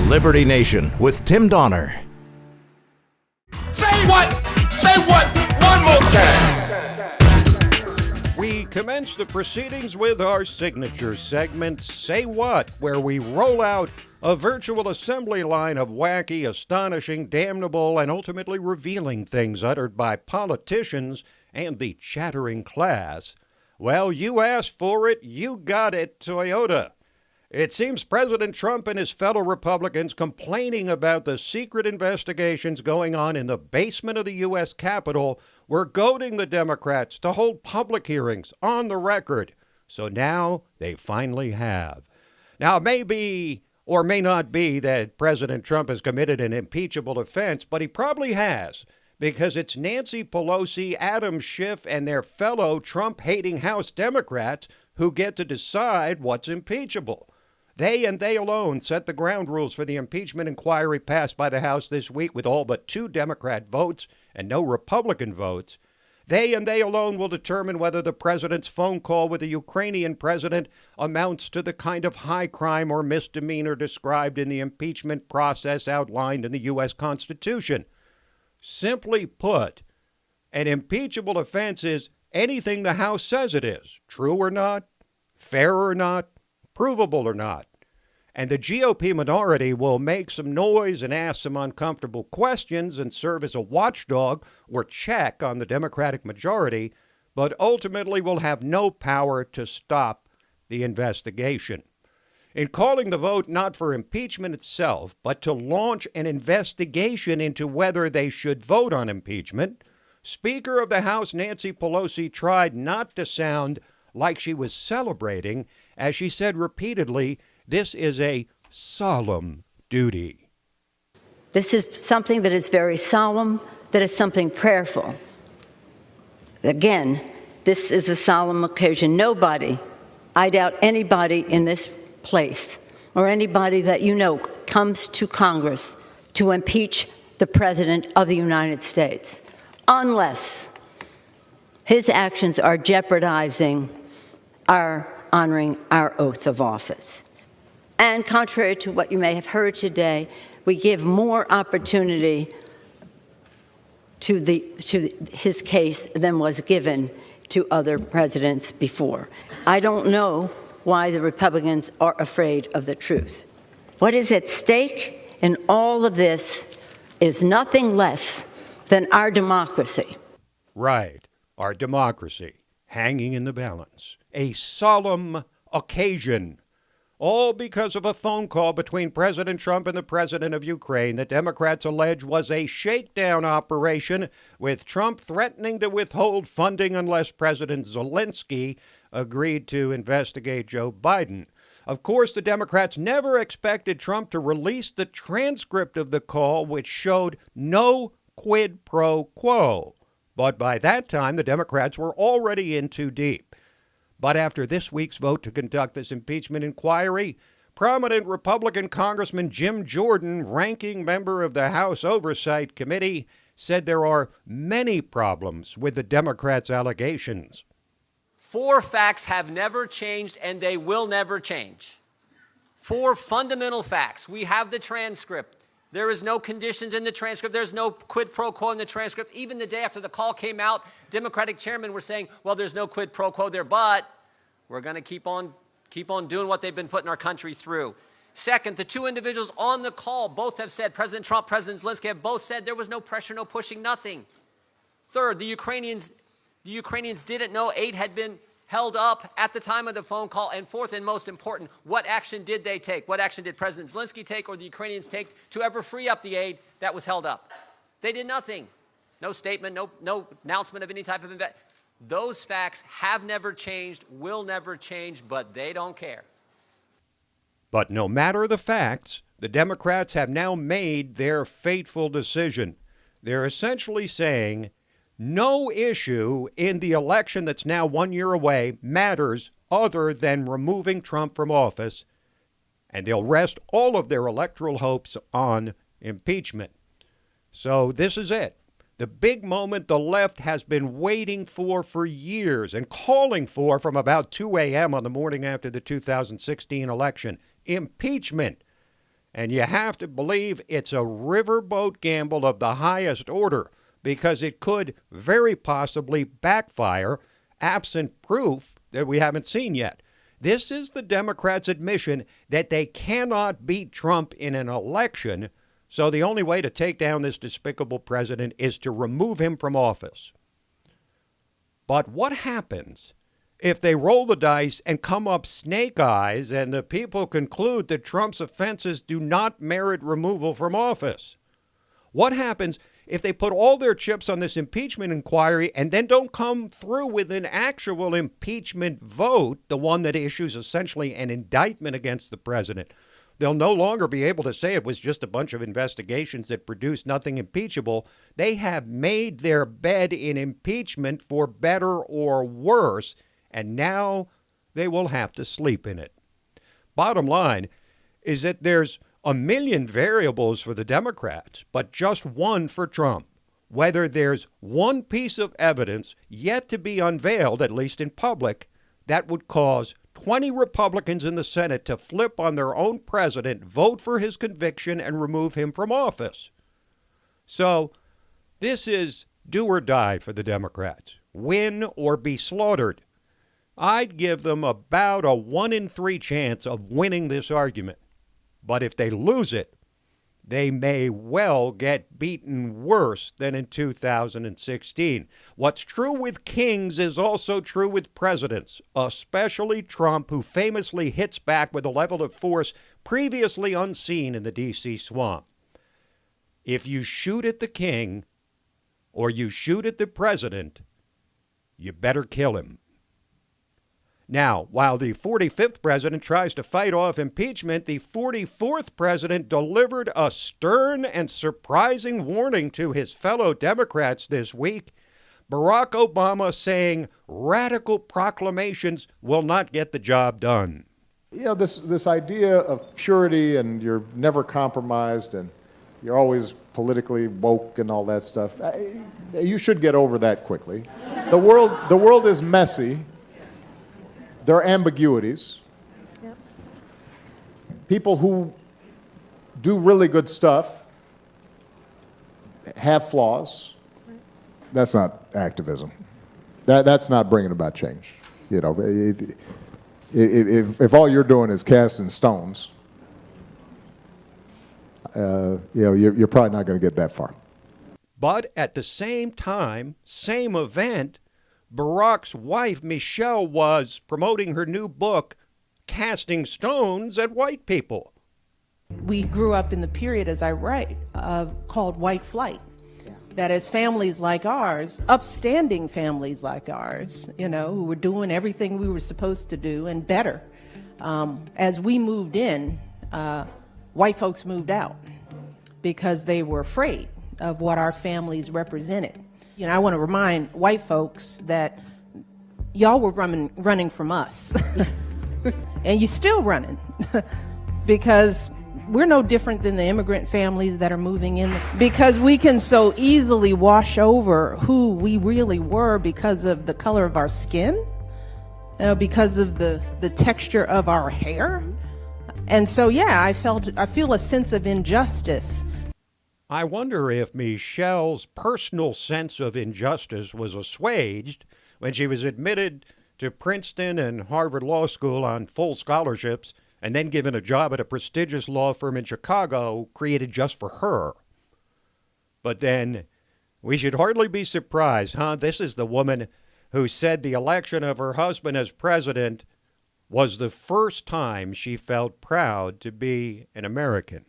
Liberty Nation with Tim Donner. Say what? Say what? One more time. We commence the proceedings with our signature segment, Say What, where we roll out a virtual assembly line of wacky, astonishing, damnable, and ultimately revealing things uttered by politicians and the chattering class. Well, you asked for it, you got it, Toyota. It seems President Trump and his fellow Republicans complaining about the secret investigations going on in the basement of the U.S. Capitol were goading the Democrats to hold public hearings on the record. So now they finally have. Now, it may be or may not be that President Trump has committed an impeachable offense, but he probably has, because it's Nancy Pelosi, Adam Schiff, and their fellow Trump-hating House Democrats who get to decide what's impeachable. They and they alone set the ground rules for the impeachment inquiry passed by the House this week with all but 2 Democrat votes and no Republican votes. They and they alone will determine whether the president's phone call with the Ukrainian president amounts to the kind of high crime or misdemeanor described in the impeachment process outlined in the U.S. Constitution. Simply put, an impeachable offense is anything the House says it is, true or not, fair or not, provable or not. And the GOP minority will make some noise and ask some uncomfortable questions and serve as a watchdog or check on the Democratic majority, but ultimately will have no power to stop the investigation. In calling the vote not for impeachment itself, but to launch an investigation into whether they should vote on impeachment, Speaker of the House Nancy Pelosi tried not to sound like she was celebrating, as she said repeatedly, this is a solemn duty. This is something that is very solemn, that is something prayerful. Again, this is a solemn occasion. Nobody, I doubt anybody in this place or anybody that you know comes to Congress to impeach the President of the United States unless his actions are jeopardizing our honoring our oath of office. And contrary to what you may have heard today, we give more opportunity to his case than was given to other presidents before. I don't know why the Republicans are afraid of the truth. What is at stake in all of this is nothing less than our democracy. Right, our democracy hanging in the balance. A solemn occasion. All because of a phone call between President Trump and the president of Ukraine that Democrats allege was a shakedown operation, with Trump threatening to withhold funding unless President Zelensky agreed to investigate Joe Biden. Of course, the Democrats never expected Trump to release the transcript of the call, which showed no quid pro quo. But by that time, the Democrats were already in too deep. But after this week's vote to conduct this impeachment inquiry, prominent Republican Congressman Jim Jordan, ranking member of the House Oversight Committee, said there are many problems with the Democrats' allegations. 4 facts have never changed, and they will never change. 4 fundamental facts. We have the transcript. There is no conditions in the transcript. There's no quid pro quo in the transcript. Even the day after the call came out, Democratic chairmen were saying, well, there's no quid pro quo there, but we're going to keep on doing what they've been putting our country through. Second, the 2 individuals on the call both have said, President Trump, President Zelensky have both said there was no pressure, no pushing, nothing. Third, the Ukrainians didn't know aid had been held up at the time of the phone call. And fourth, and most important, what action did they take? What action did President Zelensky take or the Ukrainians take to ever free up the aid that was held up? They did nothing. No statement, no announcement of any type of investment. Those facts have never changed, will never change, but they don't care. But no matter the facts, the Democrats have now made their fateful decision. They're essentially saying no issue in the election that's now 1 year away matters other than removing Trump from office, and they'll rest all of their electoral hopes on impeachment. So this is it. The big moment the left has been waiting for years and calling for from about 2 a.m. on the morning after the 2016 election. Impeachment. And you have to believe it's a riverboat gamble of the highest order, because it could very possibly backfire, absent proof that we haven't seen yet. This is the Democrats' admission that they cannot beat Trump in an election, so the only way to take down this despicable president is to remove him from office. But what happens if they roll the dice and come up snake eyes and the people conclude that Trump's offenses do not merit removal from office? What happens if they put all their chips on this impeachment inquiry and then don't come through with an actual impeachment vote, the one that issues essentially an indictment against the president? They'll no longer be able to say it was just a bunch of investigations that produced nothing impeachable. They have made their bed in impeachment for better or worse, and now they will have to sleep in it. Bottom line is that there's a million variables for the Democrats, but just one for Trump. Whether there's one piece of evidence yet to be unveiled, at least in public, that would cause 20 Republicans in the Senate to flip on their own president, vote for his conviction, and remove him from office. So this is do or die for the Democrats. Win or be slaughtered. I'd give them about a 1 in 3 chance of winning this argument. But if they lose it, they may well get beaten worse than in 2016. What's true with kings is also true with presidents, especially Trump, who famously hits back with a level of force previously unseen in the D.C. swamp. If you shoot at the king or you shoot at the president, you better kill him. Now, while the 45th president tries to fight off impeachment, the 44th president delivered a stern and surprising warning to his fellow Democrats this week. Barack Obama saying radical proclamations will not get the job done. You know, this idea of purity and you're never compromised and you're always politically woke and all that stuff, you should get over that quickly. The world is messy. There are ambiguities. Yep. People who do really good stuff have flaws. Right. That's not activism. That's not bringing about change. You know, if all you're doing is casting stones, you're probably not going to get that far. But at the same time, same event, Barack's wife, Michelle, was promoting her new book, Casting Stones at White People. We grew up in the period, as I write, called white flight. Yeah. That is, families like ours, upstanding families like ours, who were doing everything we were supposed to do and better. As we moved in, white folks moved out because they were afraid of what our families represented. I want to remind white folks that y'all were running from us. And you're still running because we're no different than the immigrant families that are moving in, because we can so easily wash over who we really were because of the color of our skin, because of the texture of our hair. And so, yeah, I feel a sense of injustice. I wonder if Michelle's personal sense of injustice was assuaged when she was admitted to Princeton and Harvard Law School on full scholarships and then given a job at a prestigious law firm in Chicago created just for her. But then we should hardly be surprised, huh? This is the woman who said the election of her husband as president was the first time she felt proud to be an American.